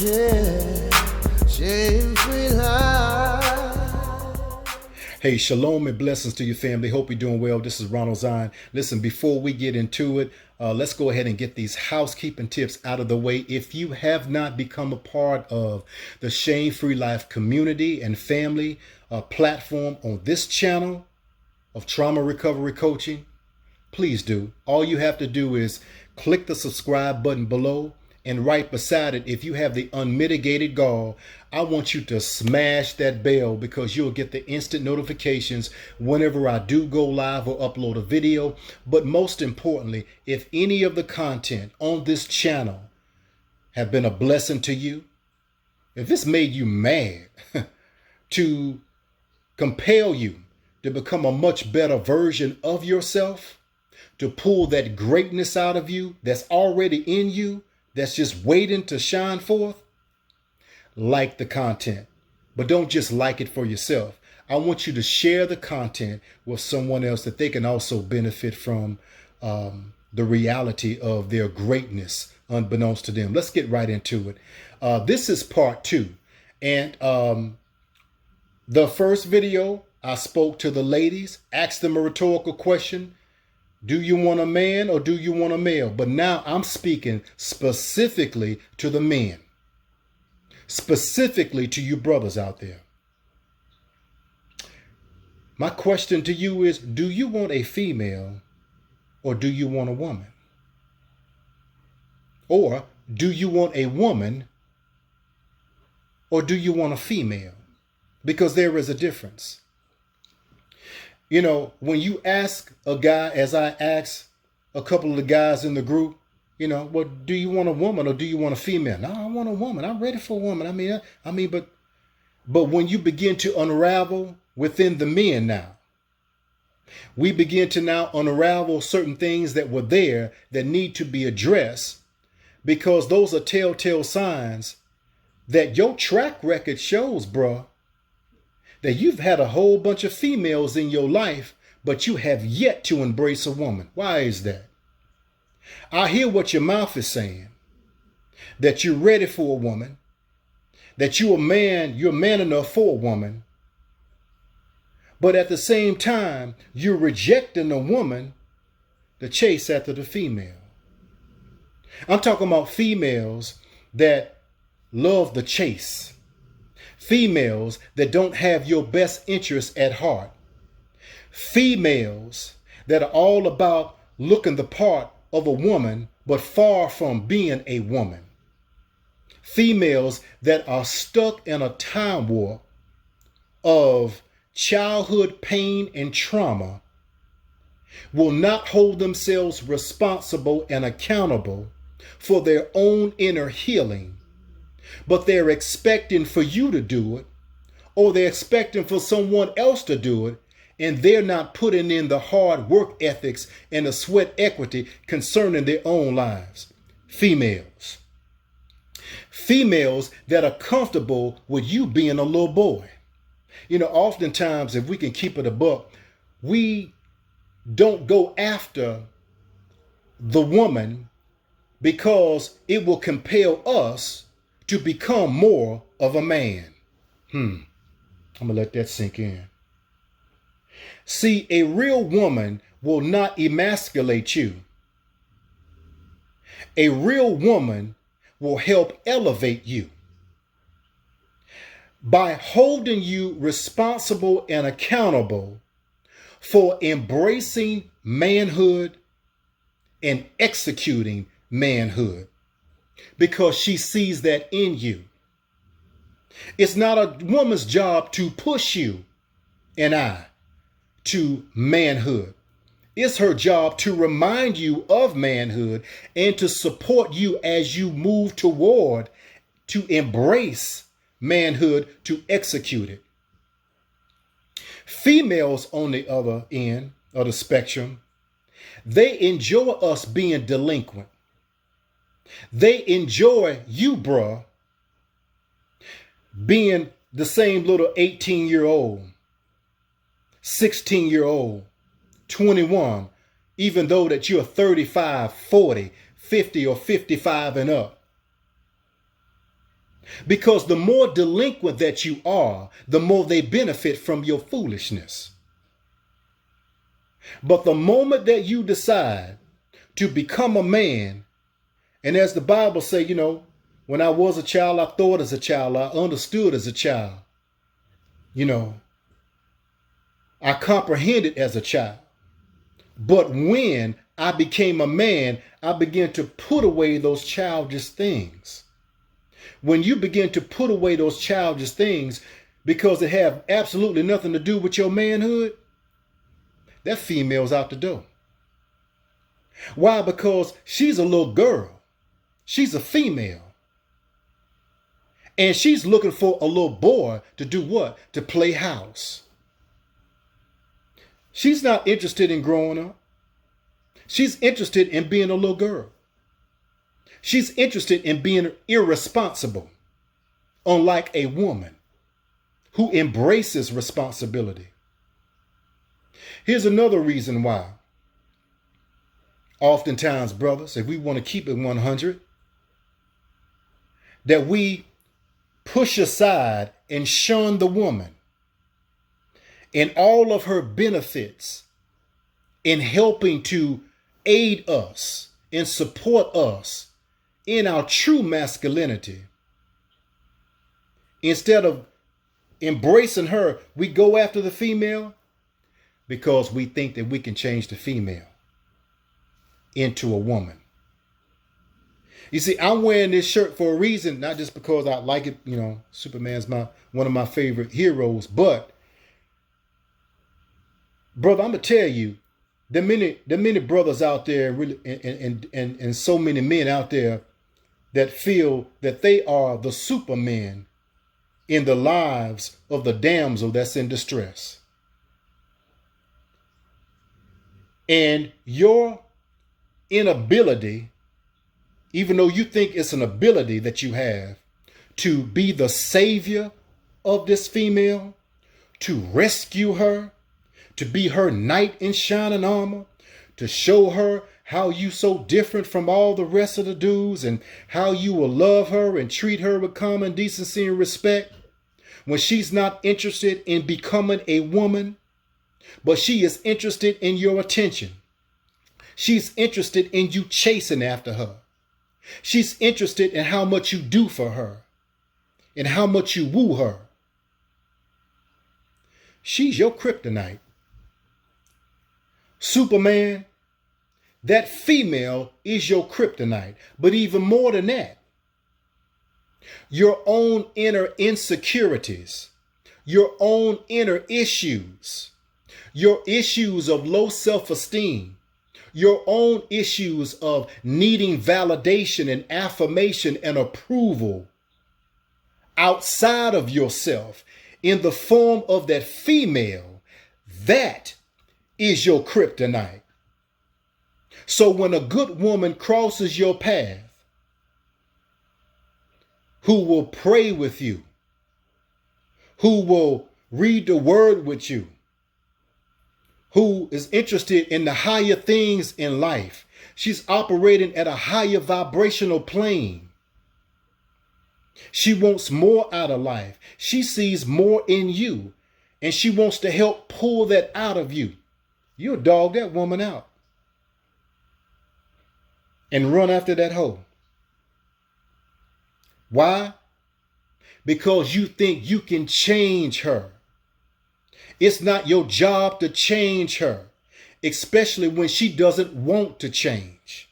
Yeah, shame-free life. Hey, shalom and blessings to your family. Hope you're doing well. This is Ronald Zion. Listen, before we get into it, let's go ahead and get these housekeeping tips out of the way. If you have not become a part of the Shame-Free Life community and family platform on this channel of trauma recovery coaching, please do. All you have to do is click the subscribe button below, and right beside it, if you have the unmitigated gall, I want you to smash that bell, because you'll get the instant notifications whenever I do go live or upload a video. But most importantly, if any of the content on this channel have been a blessing to you, if it's made you mad to compel you to become a much better version of yourself, to pull that greatness out of you that's already in you, that's just waiting to shine forth, like the content. But don't just like it for yourself. I want you to share the content with someone else that they can also benefit from the reality of their greatness unbeknownst to them. Let's get right into it. This is part 2. And the first video, I spoke to the ladies, asked them a rhetorical question. Do you want a man or do you want a male? But now I'm speaking specifically to the men, specifically to you brothers out there. My question to you is, do you want a female or do you want a woman? Or do you want a woman or do you want a female? Because there is a difference. You know, when you ask a guy, as I asked a couple of the guys in the group, you know, well, do you want a woman or do you want a female? No, I want a woman. I'm ready for a woman. But when you begin to unravel within the men now, we begin to now unravel certain things that were there that need to be addressed, because those are telltale signs that your track record shows, bruh, that you've had a whole bunch of females in your life, but you have yet to embrace a woman. Why is that? I hear what your mouth is saying, that you're ready for a woman, that you're man enough for a woman. But at the same time, you're rejecting a woman to chase after the female. I'm talking about females that love the chase. Females that don't have your best interests at heart. Females that are all about looking the part of a woman, but far from being a woman. Females that are stuck in a time warp of childhood pain and trauma, will not hold themselves responsible and accountable for their own inner healing, but they're expecting for you to do it, or they're expecting for someone else to do it, and they're not putting in the hard work ethics and the sweat equity concerning their own lives. Females. Females that are comfortable with you being a little boy. You know, oftentimes, if we can keep it a buck, we don't go after the woman because it will compel us to become more of a man. I'm going to let that sink in. See, a real woman will not emasculate you. A real woman will help elevate you by holding you responsible and accountable for embracing manhood and executing manhood, because she sees that in you. It's not a woman's job to push you and I to manhood. It's her job to remind you of manhood and to support you as you move toward to embrace manhood, to execute it. Females on the other end of the spectrum, they enjoy us being delinquent. They enjoy you, bruh, being the same little 18-year-old, 16-year-old, 21, even though that you're 35, 40, 50, or 55 and up. Because the more delinquent that you are, the more they benefit from your foolishness. But the moment that you decide to become a man, and as the Bible say, when I was a child, I thought as a child, I understood as a child, I comprehended as a child. But when I became a man, I began to put away those childish things. When you begin to put away those childish things because it have absolutely nothing to do with your manhood, that female's out the door. Why? Because she's a little girl. She's a female. And she's looking for a little boy to do what? To play house. She's not interested in growing up. She's interested in being a little girl. She's interested in being irresponsible, unlike a woman who embraces responsibility. Here's another reason why. Oftentimes, brothers, if we want to keep it 100, that we push aside and shun the woman and all of her benefits in helping to aid us and support us in our true masculinity. Instead of embracing her, we go after the female because we think that we can change the female into a woman. You see, I'm wearing this shirt for a reason, not just because I like it. Superman's one of my favorite heroes, but brother, I'm gonna tell you, there are many brothers out there, really, and so many men out there that feel that they are the supermen in the lives of the damsel that's in distress. And your inability, even though you think it's an ability that you have to be the savior of this female, to rescue her, to be her knight in shining armor, to show her how you so different from all the rest of the dudes and how you will love her and treat her with common decency and respect, when she's not interested in becoming a woman, but she is interested in your attention. She's interested in you chasing after her. She's interested in how much you do for her and how much you woo her. She's your kryptonite. Superman, that female is your kryptonite. But even more than that, your own inner insecurities, your own inner issues, your issues of low self-esteem, your own issues of needing validation and affirmation and approval outside of yourself in the form of that female, that is your kryptonite. So when a good woman crosses your path, who will pray with you, who will read the word with you, who is interested in the higher things in life, she's operating at a higher vibrational plane. She wants more out of life. She sees more in you, and she wants to help pull that out of you. You'll dog that woman out and run after that hoe. Why? Because you think you can change her. It's not your job to change her, especially when she doesn't want to change.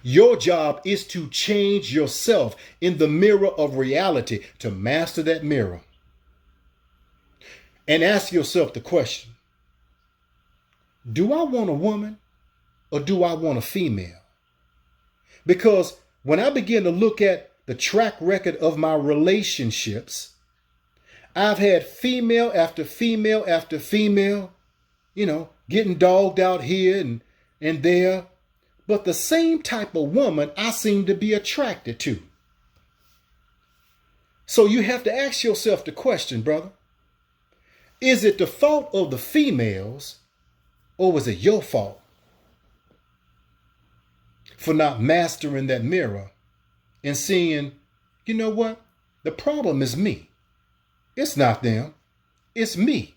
Your job is to change yourself in the mirror of reality, to master that mirror. And ask yourself the question, do I want a woman or do I want a female? Because when I begin to look at the track record of my relationships, I've had female after female after female, getting dogged out here and there. But the same type of woman I seem to be attracted to. So you have to ask yourself the question, brother. Is it the fault of the females, or was it your fault for not mastering that mirror and seeing, you know what? The problem is me. It's not them. It's me.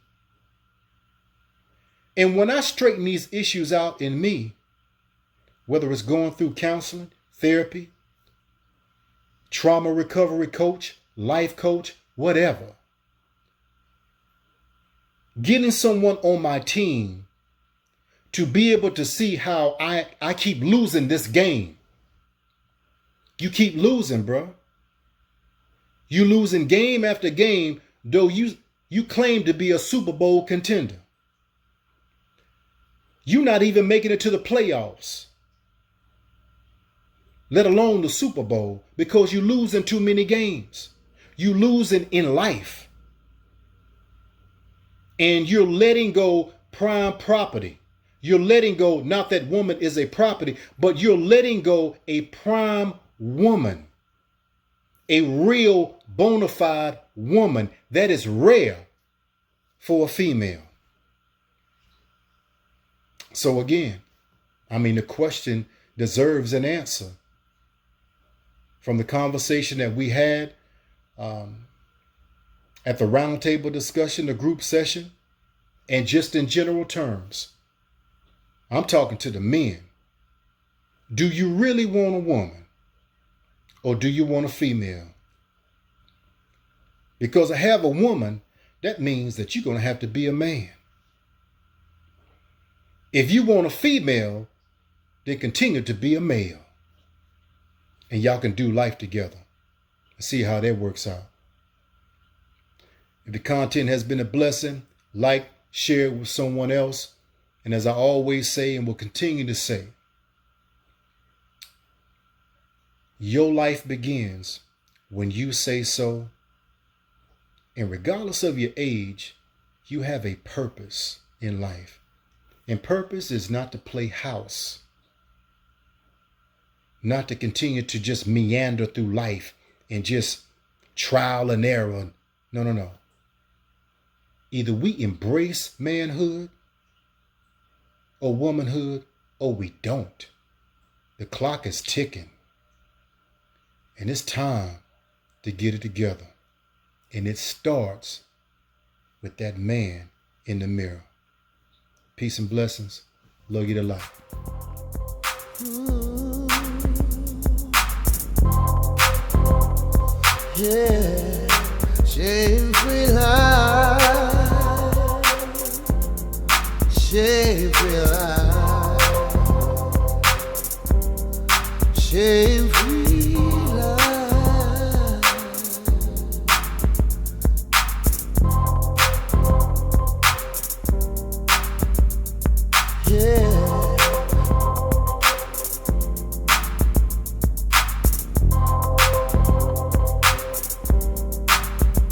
And when I straighten these issues out in me, whether it's going through counseling, therapy, trauma recovery coach, life coach, whatever, getting someone on my team to be able to see how I keep losing this game. You keep losing, bro. You losing game after game, though you claim to be a Super Bowl contender. You not even making it to the playoffs, let alone the Super Bowl, because you losing too many games. You losing in life. And you're letting go prime property. You're letting go, not that woman is a property, but you're letting go a prime woman. A real bona fide woman that is rare for a female. So again, the question deserves an answer. From the conversation that we had at the roundtable discussion, the group session, and just in general terms, I'm talking to the men. Do you really want a woman, or do you want a female? Because to have a woman, that means that you're going to have to be a man. If you want a female, then continue to be a male. And y'all can do life together and see how that works out. If the content has been a blessing, like, share it with someone else. And as I always say and will continue to say, your life begins when you say so. And regardless of your age, you have a purpose in life. And purpose is not to play house, not to continue to just meander through life and just trial and error. No. Either we embrace manhood or womanhood, or we don't. The clock is ticking. And it's time to get it together. And it starts with that man in the mirror. Peace and blessings. Love you to life. Yeah, shame-free life, shame-free life, shame-free life. Yeah.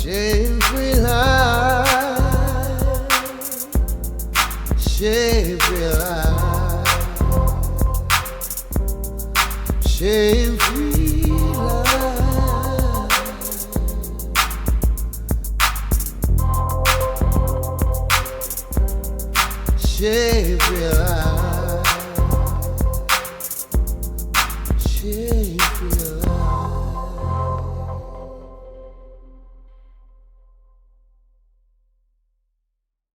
Shame-free life, shame-free life, shame-free life, shame-free life.